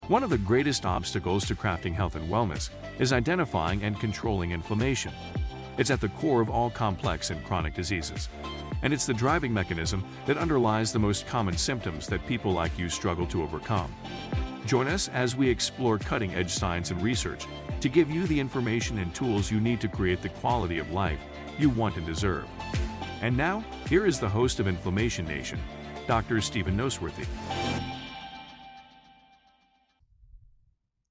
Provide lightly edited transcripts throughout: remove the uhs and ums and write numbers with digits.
One of the greatest obstacles to crafting health and wellness is identifying and controlling inflammation. It's at the core of all complex and chronic diseases, and it's the driving mechanism that underlies the most common symptoms that people like you struggle to overcome. Join us as we explore cutting-edge science and research to give you the information and tools you need to create the quality of life you want and deserve. And now, here is the host of Inflammation Nation, Dr. Stephen Noseworthy.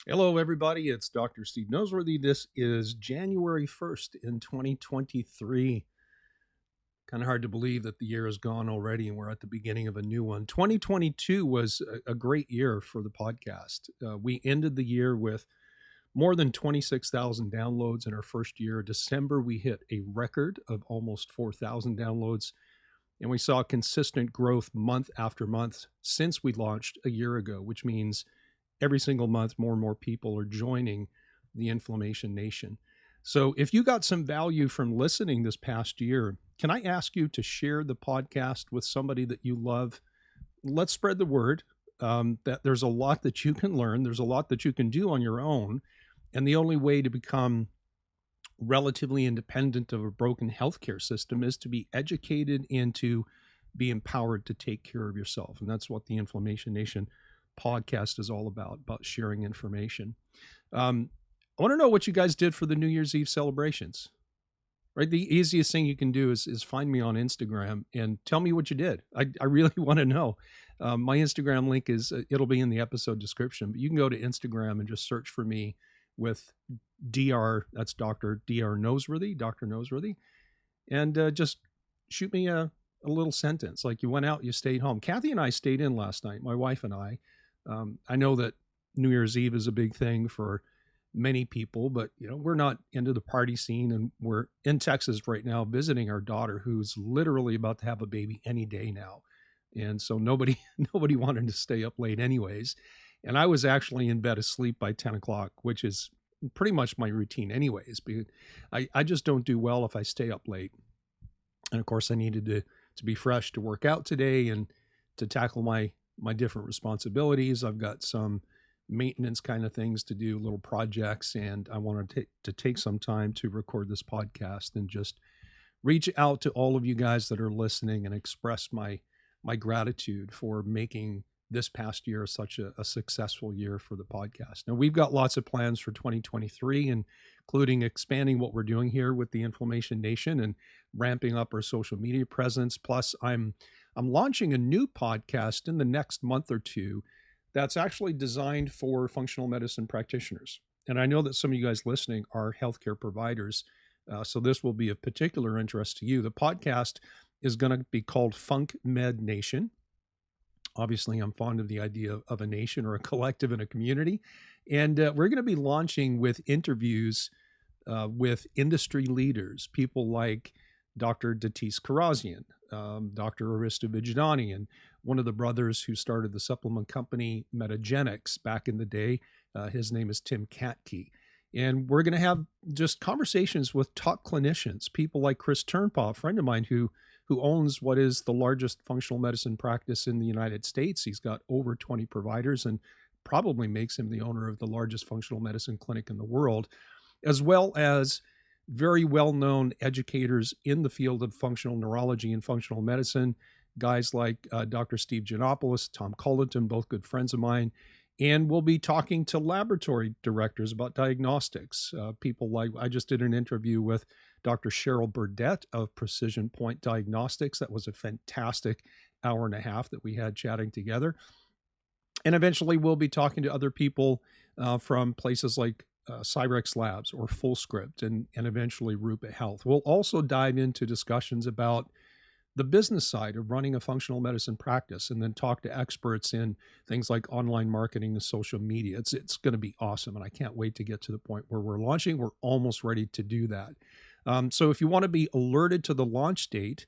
Hello, everybody. It's Dr. Steve Noseworthy. This is January 1st in 2023. Kind of hard to believe that the year is gone already and we're at the beginning of a new one. 2022 was a great year for the podcast. We ended the year with more than 26,000 downloads in our first year. December, we hit a record of almost 4,000 downloads, and we saw consistent growth month after month since we launched a year ago, which means every single month, more and more people are joining the Inflammation Nation. So if you got some value from listening this past year, can I ask you to share the podcast with somebody that you love? Let's spread the word that there's a lot that you can learn. There's a lot that you can do on your own. And the only way to become relatively independent of a broken healthcare system is to be educated and to be empowered to take care of yourself. And that's what the Inflammation Nation podcast is all about sharing information. I want to know what you guys did for the New Year's Eve celebrations, right? The easiest thing you can do is find me on Instagram and tell me what you did. I really want to know. My Instagram link it'll be in the episode description, but you can go to Instagram and just search for me with Dr. Noseworthy, Dr. Noseworthy, and just shoot me a little sentence. Like, you went out, you stayed home. Kathy and I stayed in last night, my wife and I. I know that New Year's Eve is a big thing for many people, but we're not into the party scene, and we're in Texas right now visiting our daughter, who's literally about to have a baby any day now. And so nobody wanted to stay up late anyways. And I was actually in bed asleep by 10 o'clock, which is pretty much my routine anyways, because I just don't do well if I stay up late. And of course I needed to be fresh to work out today and to tackle my different responsibilities. I've got some maintenance kind of things to do, little projects, and I wanted to take some time to record this podcast and just reach out to all of you guys that are listening and express my gratitude for making this past year such a successful year for the podcast. Now, we've got lots of plans for 2023, including expanding what we're doing here with the Inflammation Nation and ramping up our social media presence. Plus, I'm launching a new podcast in the next month or two that's actually designed for functional medicine practitioners. And I know that some of you guys listening are healthcare providers, so this will be of particular interest to you. The podcast is going to be called Funk Med Nation. Obviously, I'm fond of the idea of a nation or a collective and a community. And we're going to be launching with interviews with industry leaders, people like Dr. Datis Karazian, Dr. Arista Vijayani, and one of the brothers who started the supplement company Metagenics back in the day. His name is Tim Katke. And we're going to have just conversations with top clinicians, people like Chris Turnpaugh, a friend of mine who owns what is the largest functional medicine practice in the United States. He's got over 20 providers and probably makes him the owner of the largest functional medicine clinic in the world, as well as very well-known educators in the field of functional neurology and functional medicine, guys like Dr. Steve Giannopoulos, Tom Culleton, both good friends of mine. And we'll be talking to laboratory directors about diagnostics. People like, I just did an interview with Dr. Cheryl Burdett of Precision Point Diagnostics. That was a fantastic hour and a half that we had chatting together. And eventually we'll be talking to other people from places like Cyrex Labs or FullScript and eventually Rupa Health. We'll also dive into discussions about the business side of running a functional medicine practice, and then talk to experts in things like online marketing and social media. It's going to be awesome, and I can't wait to get to the point where we're launching. We're almost ready to do that. So if you want to be alerted to the launch date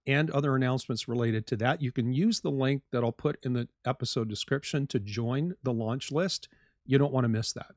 and other announcements related to that, you can use the link that I'll put in the episode description to join the launch list. You don't want to miss that.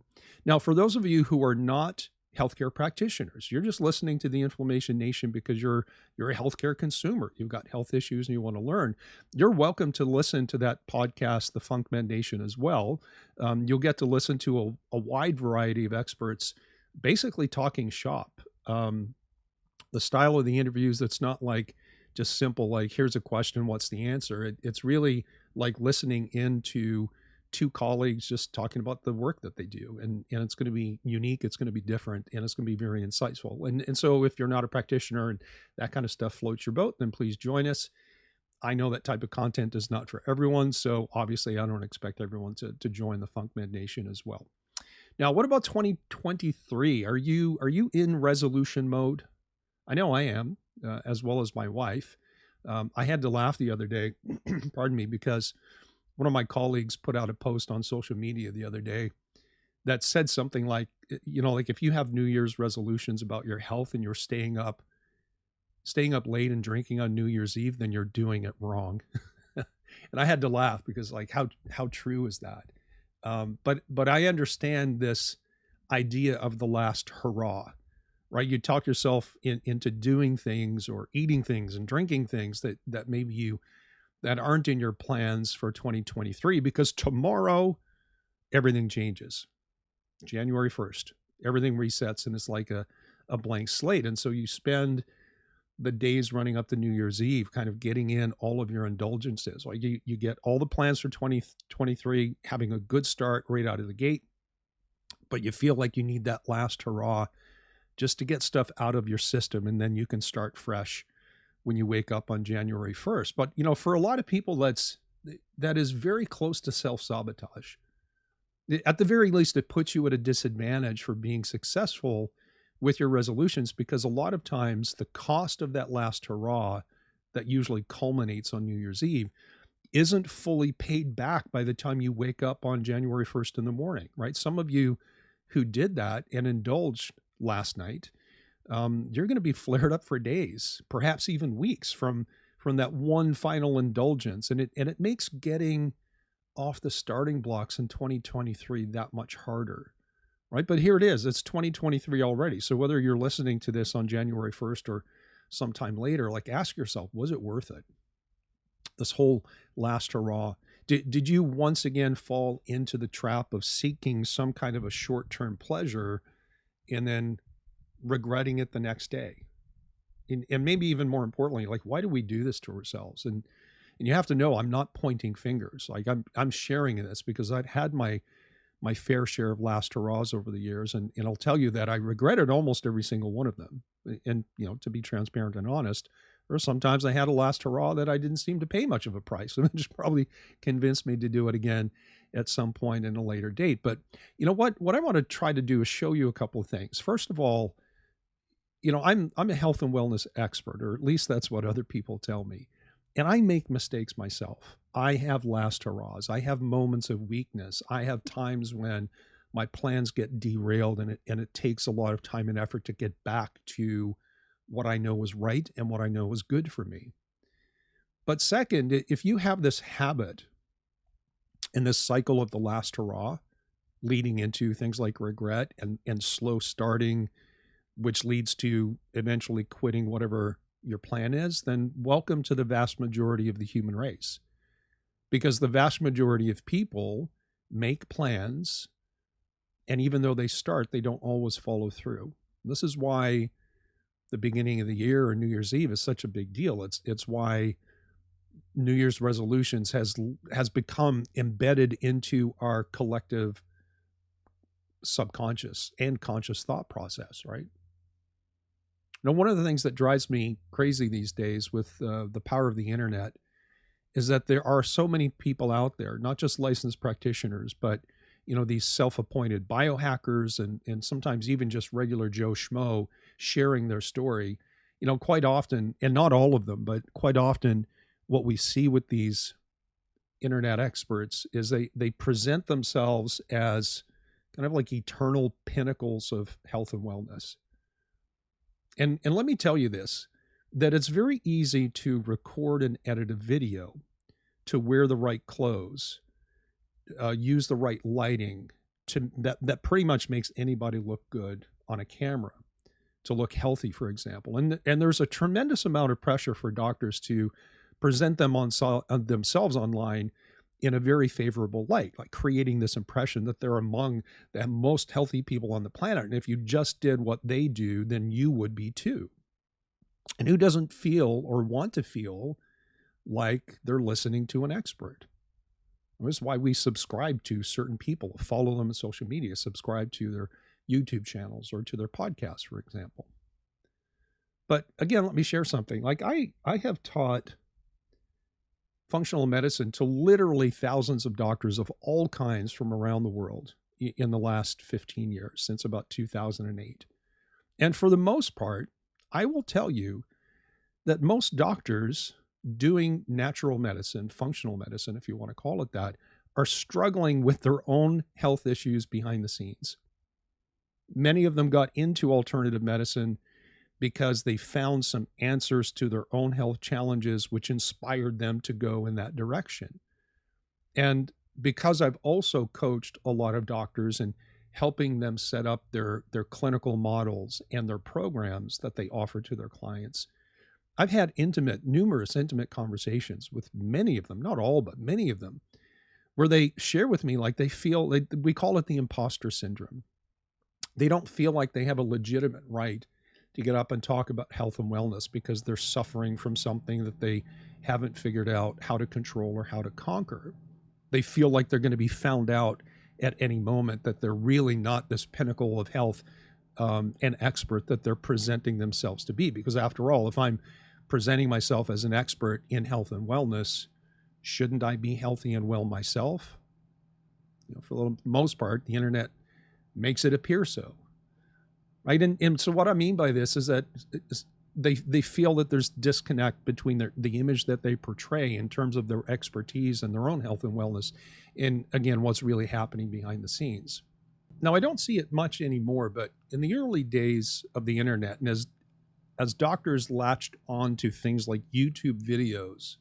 Now, for those of you who are not healthcare practitioners. You're just listening to the Inflammation Nation because you're a healthcare consumer. You've got health issues and you want to learn. You're welcome to listen to that podcast, The Funk Men Nation, as well. You'll get to listen to a wide variety of experts, basically talking shop. The style of the interviews, that's not like just simple, like, here's a question, what's the answer? It's really like listening into two colleagues just talking about the work that they do. And it's going to be unique, it's going to be different, and it's going to be very insightful. And so if you're not a practitioner and that kind of stuff floats your boat, then please join us. I know that type of content is not for everyone, so obviously I don't expect everyone to join the Funk Med Nation as well. Now, what about 2023? Are you in resolution mode? I know I am, as well as my wife. I had to laugh the other day, pardon me, because one of my colleagues put out a post on social media the other day that said something like, like if you have New Year's resolutions about your health and you're staying up late and drinking on New Year's Eve, then you're doing it wrong. And I had to laugh because, like, how true is that? But I understand this idea of the last hurrah, right? You talk yourself into doing things or eating things and drinking things that maybe that aren't in your plans for 2023, because tomorrow everything changes. January 1st, everything resets and it's like a blank slate. And so you spend the days running up to New Year's Eve kind of getting in all of your indulgences. Like you get all the plans for 2023, having a good start right out of the gate, but you feel like you need that last hurrah just to get stuff out of your system, and then you can start fresh when you wake up on January 1st. But, for a lot of people, that is very close to self-sabotage. At the very least, it puts you at a disadvantage for being successful with your resolutions, because a lot of times the cost of that last hurrah that usually culminates on New Year's Eve isn't fully paid back by the time you wake up on January 1st in the morning, right? Some of you who did that and indulged last night, you're going to be flared up for days, perhaps even weeks from that one final indulgence. And it makes getting off the starting blocks in 2023 that much harder, right? But here it is. It's 2023 already. So whether you're listening to this on January 1st or sometime later, like, ask yourself, was it worth it? This whole last hurrah. Did you once again fall into the trap of seeking some kind of a short-term pleasure and then regretting it the next day? And maybe even more importantly, like, why do we do this to ourselves? And you have to know, I'm not pointing fingers. Like, I'm sharing this because I've had my fair share of last hurrahs over the years. And I'll tell you that I regretted almost every single one of them. And, to be transparent and honest, or sometimes I had a last hurrah that I didn't seem to pay much of a price. And it just probably convinced me to do it again at some point in a later date. But what I want to try to do is show you a couple of things. First of all, I'm a health and wellness expert, or at least that's what other people tell me. And I make mistakes myself. I have last hurrahs. I have moments of weakness. I have times when my plans get derailed and it takes a lot of time and effort to get back to what I know was right and what I know was good for me. But second, if you have this habit and this cycle of the last hurrah leading into things like regret and slow starting, which leads to eventually quitting whatever your plan is, then welcome to the vast majority of the human race. Because the vast majority of people make plans, and even though they start, they don't always follow through. This is why the beginning of the year or New Year's Eve is such a big deal. It's why New Year's resolutions has become embedded into our collective subconscious and conscious thought process, right? Now, one of the things that drives me crazy these days with the power of the internet is that there are so many people out there, not just licensed practitioners, but these self-appointed biohackers and sometimes even just regular Joe Schmo sharing their story. Quite often, and not all of them, but quite often, what we see with these internet experts is they present themselves as kind of like eternal pinnacles of health and wellness. And let me tell you this, that it's very easy to record and edit a video, to wear the right clothes, use the right lighting, that pretty much makes anybody look good on a camera to look healthy, for example. And there's a tremendous amount of pressure for doctors to present them on themselves online in a very favorable light, like creating this impression that they're among the most healthy people on the planet. And if you just did what they do, then you would be too. And who doesn't feel or want to feel like they're listening to an expert? This is why we subscribe to certain people, follow them on social media, subscribe to their YouTube channels or to their podcasts, for example. But again, let me share something. Like I have taught functional medicine to literally thousands of doctors of all kinds from around the world in the last 15 years, since about 2008. And for the most part, I will tell you that most doctors doing natural medicine, functional medicine, if you want to call it that, are struggling with their own health issues behind the scenes. Many of them got into alternative medicine because they found some answers to their own health challenges, which inspired them to go in that direction. And because I've also coached a lot of doctors and helping them set up their clinical models and their programs that they offer to their clients, I've had numerous intimate conversations with many of them, not all, but many of them, where they share with me like they feel, we call it the imposter syndrome. They don't feel like they have a legitimate right to get up and talk about health and wellness because they're suffering from something that they haven't figured out how to control or how to conquer. They feel like they're going to be found out at any moment, that they're really not this pinnacle of health and expert that they're presenting themselves to be. Because after all, if I'm presenting myself as an expert in health and wellness, shouldn't I be healthy and well myself? For the most part, the internet makes it appear so. Right. And so what I mean by this is that they feel that there's disconnect between the image that they portray in terms of their expertise and their own health and wellness, and again, what's really happening behind the scenes. Now, I don't see it much anymore, but in the early days of the internet, and as doctors latched on to things like YouTube videos,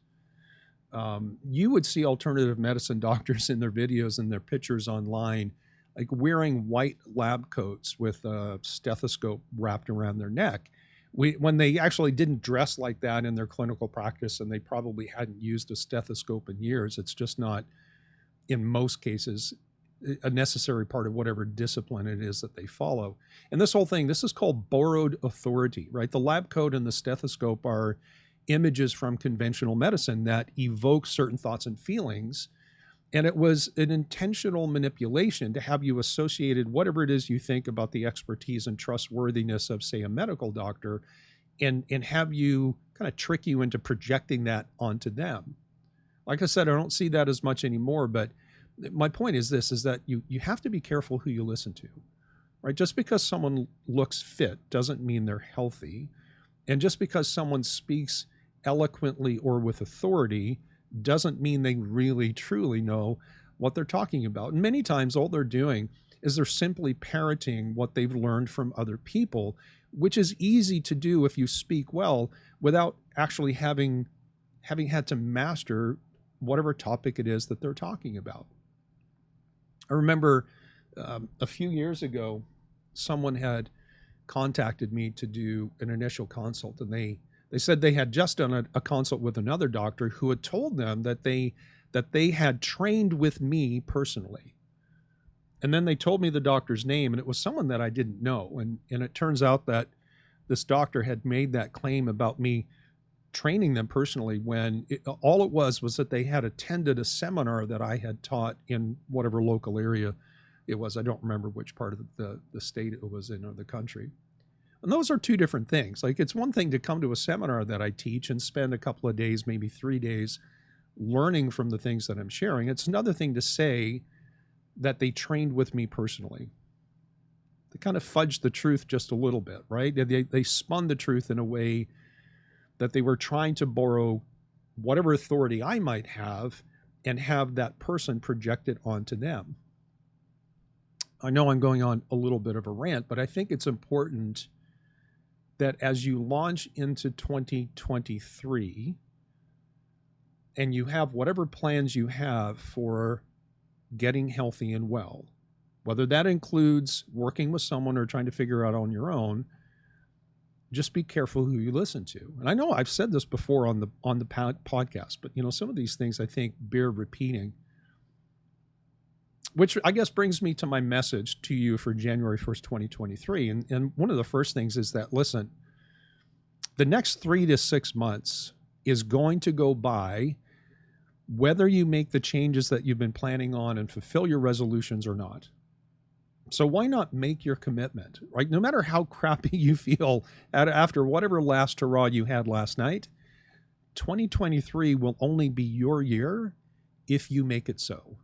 you would see alternative medicine doctors in their videos and their pictures online, like wearing white lab coats with a stethoscope wrapped around their neck. When they actually didn't dress like that in their clinical practice, and they probably hadn't used a stethoscope in years, it's just not, in most cases, a necessary part of whatever discipline it is that they follow. And this whole thing, this is called borrowed authority, right? The lab coat and the stethoscope are images from conventional medicine that evoke certain thoughts and feelings. And it was an intentional manipulation to have you associated whatever it is you think about the expertise and trustworthiness of, say, a medical doctor, and have you kind of trick you into projecting that onto them. Like I said, I don't see that as much anymore, but my point is this, is that you have to be careful who you listen to, right? Just because someone looks fit doesn't mean they're healthy. And just because someone speaks eloquently or with authority doesn't mean they really truly know what they're talking about. And many times all they're doing is they're simply parroting what they've learned from other people, which is easy to do if you speak well without actually having had to master whatever topic it is that they're talking about. I remember a few years ago, someone had contacted me to do an initial consult, and they said they had just done a consult with another doctor who had told them that they had trained with me personally. And then they told me the doctor's name, and it was someone that I didn't know. And it turns out that this doctor had made that claim about me training them personally when all it was that they had attended a seminar that I had taught in whatever local area it was. I don't remember which part of the state it was in or the country. And those are two different things. Like, it's one thing to come to a seminar that I teach and spend a couple of days, maybe 3 days, learning from the things that I'm sharing. It's another thing to say that they trained with me personally. They kind of fudged the truth just a little bit, right? They spun the truth in a way that they were trying to borrow whatever authority I might have and have that person projected onto them. I know I'm going on a little bit of a rant, but I think it's important that as you launch into 2023 and you have whatever plans you have for getting healthy and well, whether that includes working with someone or trying to figure out on your own, just be careful who you listen to. And I know I've said this before on the podcast, but some of these things I think bear repeating, which I guess brings me to my message to you for January 1st, 2023. And one of the first things is that, listen, the next 3 to 6 months is going to go by whether you make the changes that you've been planning on and fulfill your resolutions or not. So why not make your commitment, right? No matter how crappy you feel after whatever last hurrah you had last night, 2023 will only be your year if you make it so.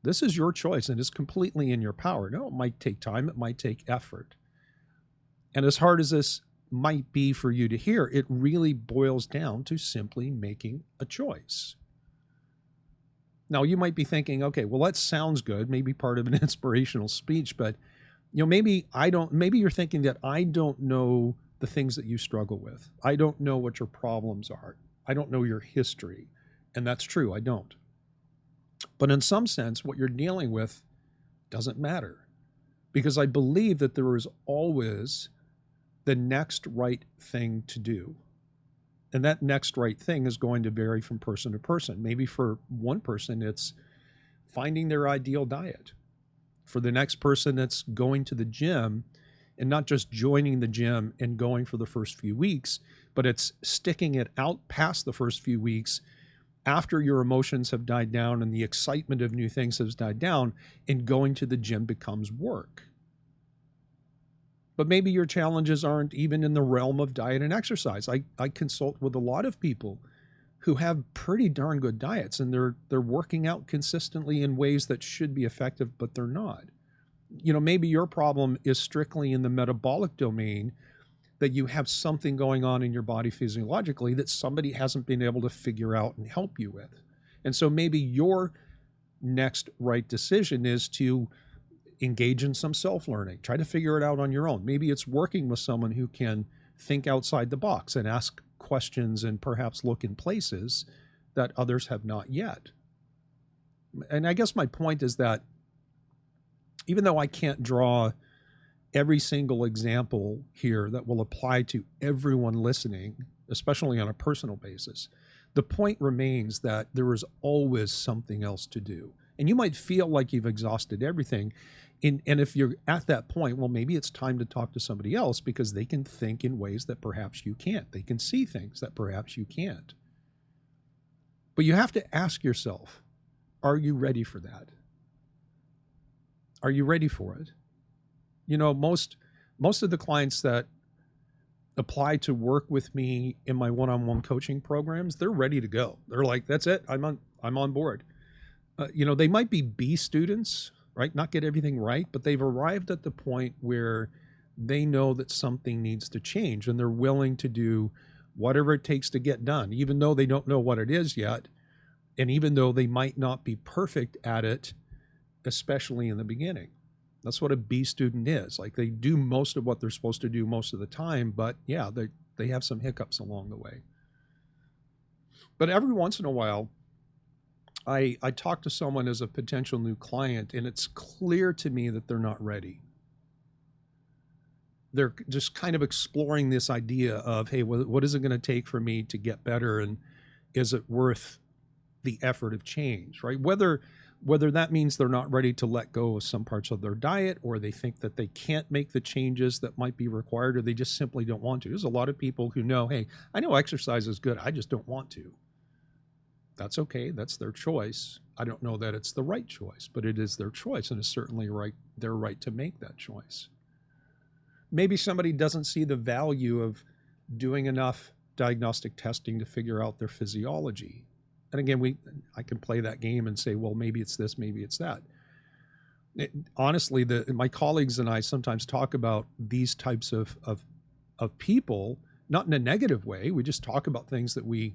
This is your choice, and it's completely in your power. No, it might take time. It might take effort. And as hard as this might be for you to hear, it really boils down to simply making a choice. Now, you might be thinking, okay, well, that sounds good, maybe part of an inspirational speech, but maybe you're thinking that I don't know the things that you struggle with. I don't know what your problems are. I don't know your history. And that's true, I don't. But in some sense, what you're dealing with doesn't matter, because I believe that there is always the next right thing to do. And that next right thing is going to vary from person to person. Maybe for one person, it's finding their ideal diet. For the next person, it's going to the gym, and not just joining the gym and going for the first few weeks, but it's sticking it out past the first few weeks after your emotions have died down and the excitement of new things has died down, and going to the gym becomes work. But maybe your challenges aren't even in the realm of diet and exercise. I consult with a lot of people who have pretty darn good diets, and they're working out consistently in ways that should be effective, but they're not. Maybe your problem is strictly in the metabolic domain, that you have something going on in your body physiologically that somebody hasn't been able to figure out and help you with. And so maybe your next right decision is to engage in some self-learning. Try to figure it out on your own. Maybe it's working with someone who can think outside the box and ask questions and perhaps look in places that others have not yet. And I guess my point is that even though I can't draw every single example here that will apply to everyone listening, especially on a personal basis, the point remains that there is always something else to do. And you might feel like you've exhausted everything. And if you're at that point, well, maybe it's time to talk to somebody else, because they can think in ways that perhaps you can't. They can see things that perhaps you can't. But you have to ask yourself, are you ready for that? Are you ready for it? Most of the clients that apply to work with me in my one-on-one coaching programs, they're ready to go. They're like, that's it. I'm on board. They might be B students, right? Not get everything right, but they've arrived at the point where they know that something needs to change, and they're willing to do whatever it takes to get done, even though they don't know what it is yet. And even though they might not be perfect at it, especially in the beginning. That's what a B student is. Like, they do most of what they're supposed to do most of the time, but yeah, they have some hiccups along the way. But every once in a while, I talk to someone as a potential new client, and it's clear to me that they're not ready. They're just kind of exploring this idea of, hey, what is it going to take for me to get better? And is it worth the effort of change, right? Whether that means they're not ready to let go of some parts of their diet, or they think that they can't make the changes that might be required, or they just simply don't want to. There's a lot of people who know, hey, I know exercise is good, I just don't want to. That's okay. That's their choice. I don't know that it's the right choice, but it is their choice, and it's certainly their right to make that choice. Maybe somebody doesn't see the value of doing enough diagnostic testing to figure out their physiology. And again, I can play that game and say, well, maybe it's this, maybe it's that. Honestly, my colleagues and I sometimes talk about these types of people, not in a negative way. We just talk about things that we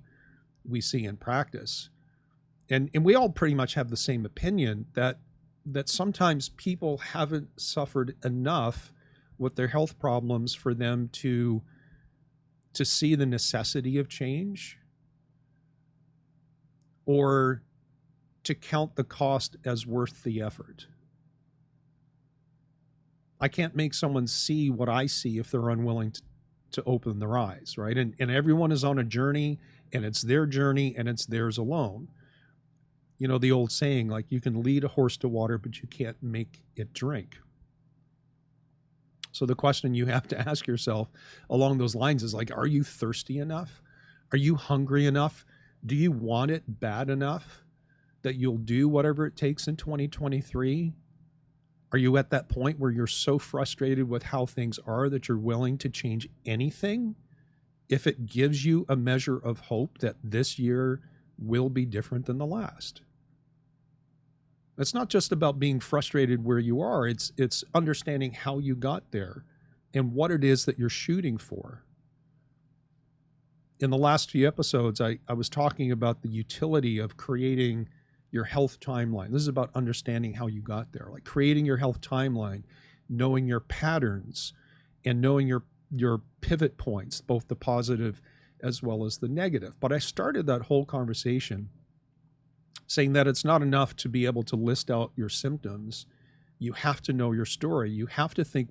see in practice. And we all pretty much have the same opinion that sometimes people haven't suffered enough with their health problems for them to see the necessity of change, or to count the cost as worth the effort. I can't make someone see what I see if they're unwilling to open their eyes, right? And everyone is on a journey, and it's their journey, and it's theirs alone. You know, the old saying, like, you can lead a horse to water, but you can't make it drink. So the question you have to ask yourself along those lines is, like, are you thirsty enough? Are you hungry enough? Do you want it bad enough that you'll do whatever it takes in 2023? Are you at that point where you're so frustrated with how things are that you're willing to change anything if it gives you a measure of hope that this year will be different than the last? It's not just about being frustrated where you are. It's understanding how you got there and what it is that you're shooting for. In the last few episodes, I was talking about the utility of creating your health timeline. This is about understanding how you got there, like creating your health timeline, knowing your patterns, and knowing your pivot points, both the positive as well as the negative. But I started that whole conversation saying that it's not enough to be able to list out your symptoms. You have to know your story. You have to think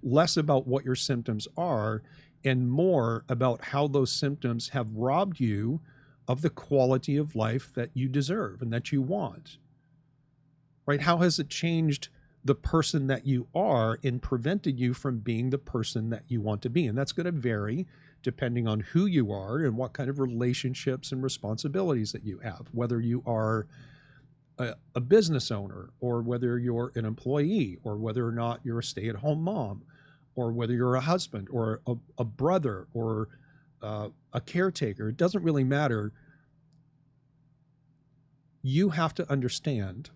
less about what your symptoms are and more about how those symptoms have robbed you of the quality of life that you deserve and that you want. Right? How has it changed the person that you are and prevented you from being the person that you want to be? And that's going to vary depending on who you are and what kind of relationships and responsibilities that you have, whether you are a business owner or whether you're an employee or whether or not you're a stay-at-home mom or whether you're a husband or a brother or a caretaker. It doesn't really matter. You have to understand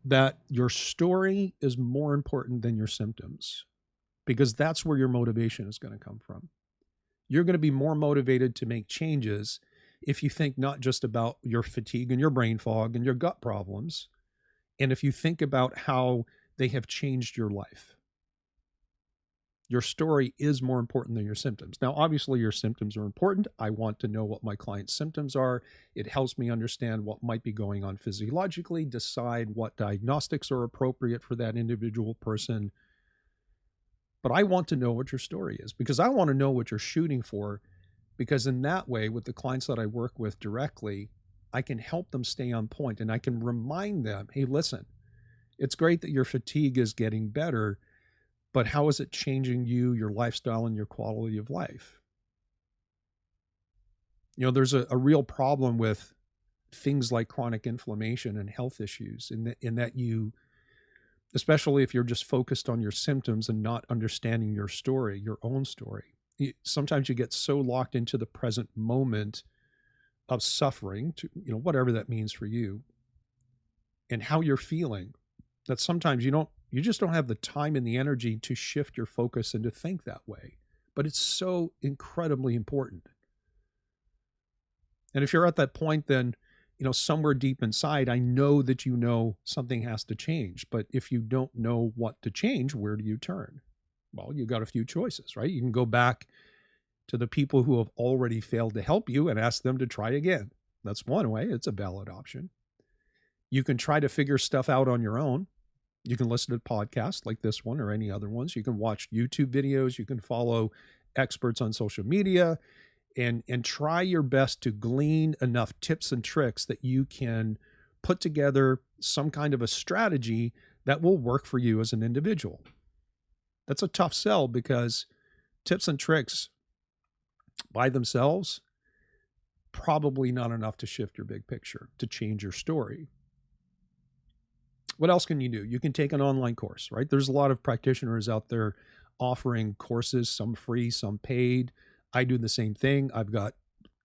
that your story is more important than your symptoms, because that's where your motivation is going to come from. You're going to be more motivated to make changes if you think not just about your fatigue and your brain fog and your gut problems, and if you think about how they have changed your life. Your story is more important than your symptoms. Now, obviously, your symptoms are important. I want to know what my client's symptoms are. It helps me understand what might be going on physiologically, decide what diagnostics are appropriate for that individual person. But I want to know what your story is, because I want to know what you're shooting for, because in that way, with the clients that I work with directly, I can help them stay on point, and I can remind them, hey, listen, it's great that your fatigue is getting better, but how is it changing you, your lifestyle, and your quality of life? You know, there's a real problem with things like chronic inflammation and health issues in that you, especially if you're just focused on your symptoms and not understanding your story, your own story. Sometimes you get so locked into the present moment of suffering, to, you know, whatever that means for you, and how you're feeling, that sometimes you just don't have the time and the energy to shift your focus and to think that way. But it's so incredibly important. And if you're at that point, then, you know, somewhere deep inside, I know that you know something has to change. But if you don't know what to change, where do you turn? Well, you got a few choices, right? You can go back to the people who have already failed to help you and ask them to try again. That's one way. It's a valid option. You can try to figure stuff out on your own. You can listen to podcasts like this one or any other ones. You can watch YouTube videos. You can follow experts on social media and try your best to glean enough tips and tricks that you can put together some kind of a strategy that will work for you as an individual. That's a tough sell, because tips and tricks by themselves, probably not enough to shift your big picture, to change your story. What else can you do? You can take an online course, right? There's a lot of practitioners out there offering courses, some free, some paid. I do the same thing. I've got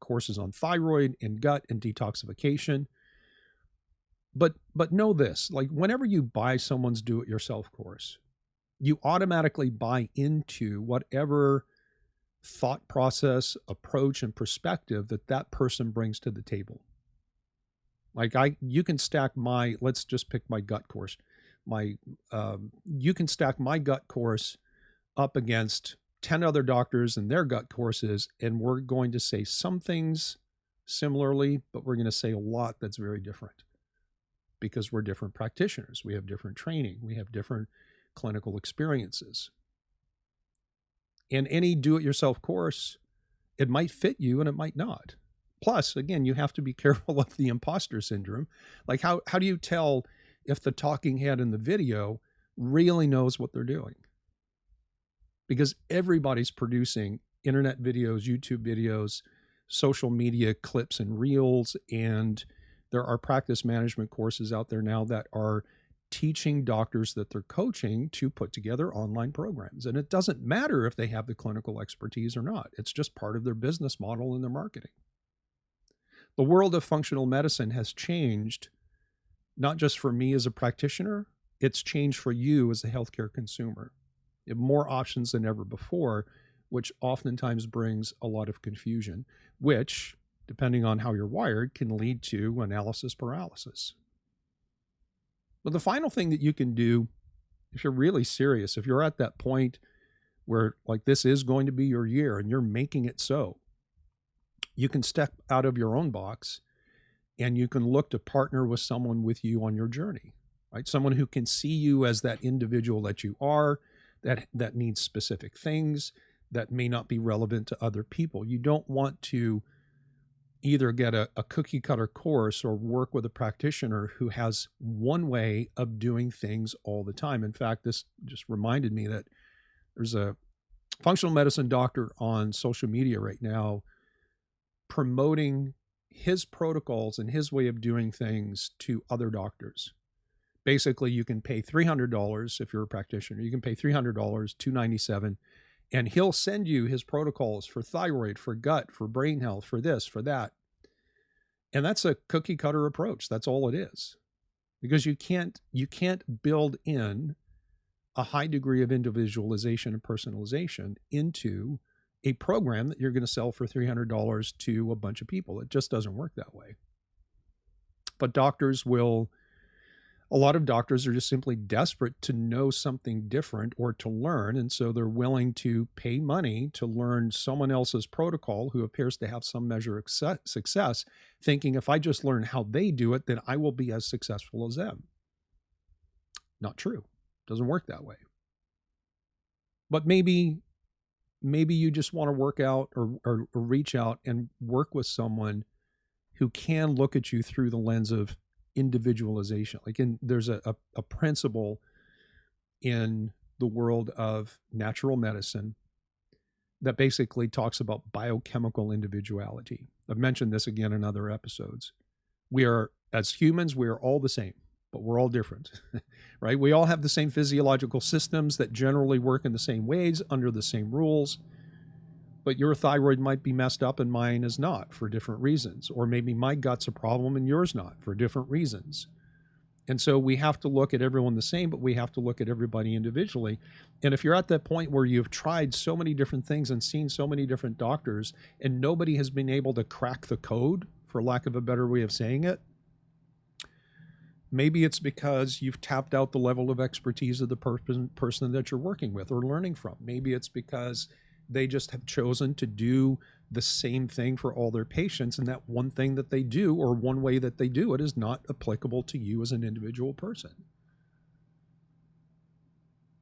courses on thyroid and gut and detoxification. But know this, like, whenever you buy someone's do-it-yourself course, you automatically buy into whatever thought process, approach, and perspective that person brings to the table. Like, you can stack let's just pick my gut course. You can stack my gut course up against 10 other doctors and their gut courses, and we're going to say some things similarly, but we're going to say a lot that's very different. because we're different practitioners. We have different training. We have different clinical experiences. In any do-it-yourself course, it might fit you and it might not. Plus, again, you have to be careful of the imposter syndrome. Like how do you tell if the talking head in the video really knows what they're doing? Because everybody's producing internet videos, YouTube videos, social media clips and reels, and there are practice management courses out there now that are teaching doctors that they're coaching to put together online programs. And it doesn't matter if they have the clinical expertise or not. It's just part of their business model and their marketing. The world of functional medicine has changed, not just for me as a practitioner, it's changed for you as a healthcare consumer. You have more options than ever before, which oftentimes brings a lot of confusion, which, depending on how you're wired, can lead to analysis paralysis. But the final thing that you can do, if you're really serious, if you're at that point where like this is going to be your year and you're making it so, you can step out of your own box and you can look to partner with someone with you on your journey, right? Someone who can see you as that individual that you are, that needs specific things that may not be relevant to other people. You don't want to either get a cookie cutter course or work with a practitioner who has one way of doing things all the time. In fact, this just reminded me that there's a functional medicine doctor on social media right now promoting his protocols and his way of doing things to other doctors. Basically, you can pay $300 if you're a practitioner. You can pay $300, $297, and he'll send you his protocols for thyroid, for gut, for brain health, for this, for that. And that's a cookie cutter approach. That's all it is. Because you can't build in a high degree of individualization and personalization into a program that you're going to sell for $300 to a bunch of people. It just doesn't work that way. But a lot of doctors are just simply desperate to know something different or to learn. And so they're willing to pay money to learn someone else's protocol who appears to have some measure of success, thinking if I just learn how they do it, then I will be as successful as them. Not true. Doesn't work that way. But maybe you just want to work out or reach out and work with someone who can look at you through the lens of individualization. There's a principle in the world of natural medicine that basically talks about biochemical individuality. I've mentioned this again in other episodes. As humans, we are all the same, but we're all different, right? We all have the same physiological systems that generally work in the same ways under the same rules. But your thyroid might be messed up and mine is not for different reasons. Or maybe my gut's a problem and yours not for different reasons. And so we have to look at everyone the same, but we have to look at everybody individually. And if you're at that point where you've tried so many different things and seen so many different doctors and nobody has been able to crack the code, for lack of a better way of saying it, maybe it's because you've tapped out the level of expertise of the person that you're working with or learning from. Maybe it's because they just have chosen to do the same thing for all their patients, and that one thing that they do or one way that they do it is not applicable to you as an individual person.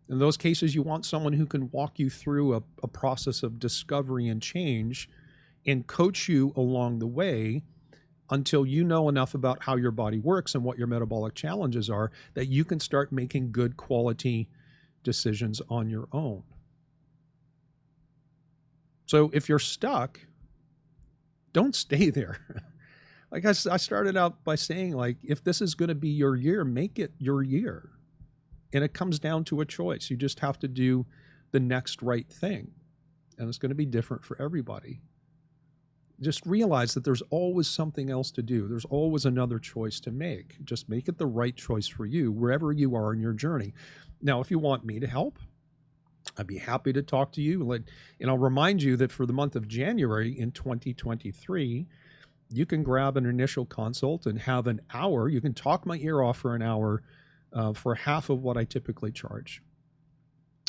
In those cases, you want someone who can walk you through a process of discovery and change and coach you along the way until you know enough about how your body works and what your metabolic challenges are that you can start making good quality decisions on your own. So if you're stuck, don't stay there. Like I started out by saying, like, if this is going to be your year, make it your year. And it comes down to a choice. You just have to do the next right thing. And it's going to be different for everybody. Just realize that there's always something else to do. There's always another choice to make. Just make it the right choice for you, wherever you are in your journey. Now, if you want me to help, I'd be happy to talk to you. And I'll remind you that for the month of January in 2023, you can grab an initial consult and have an hour. You can talk my ear off for an hour for half of what I typically charge.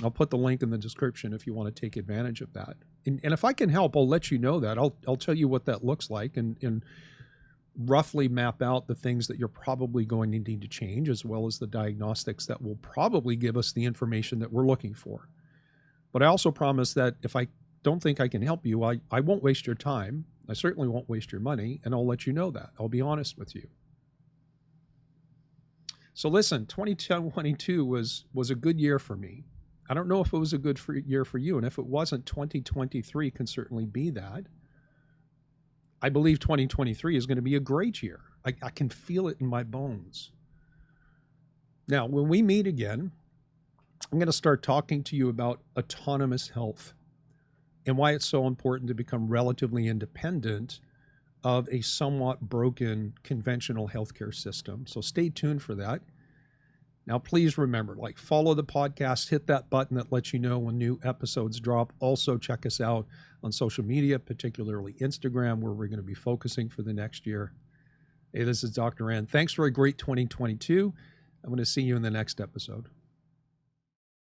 I'll put the link in the description if you want to take advantage of that. And if I can help, I'll let you know that. I'll tell you what that looks like and roughly map out the things that you're probably going to need to change, as well as the diagnostics that will probably give us the information that we're looking for. But I also promise that if I don't think I can help you, I won't waste your time. I certainly won't waste your money, and I'll let you know that. I'll be honest with you. So listen, 2022 was a good year for me. I don't know if it was a good year for you, and if it wasn't, 2023 can certainly be that. I believe 2023 is going to be a great year. I can feel it in my bones. Now, when we meet again, I'm going to start talking to you about autonomous health and why it's so important to become relatively independent of a somewhat broken conventional healthcare system. So stay tuned for that. Now, please remember, follow the podcast, hit that button that lets you know when new episodes drop. Also, check us out on social media, particularly Instagram, where we're going to be focusing for the next year. Hey, this is Dr. N. Thanks for a great 2022. I'm going to see you in the next episode.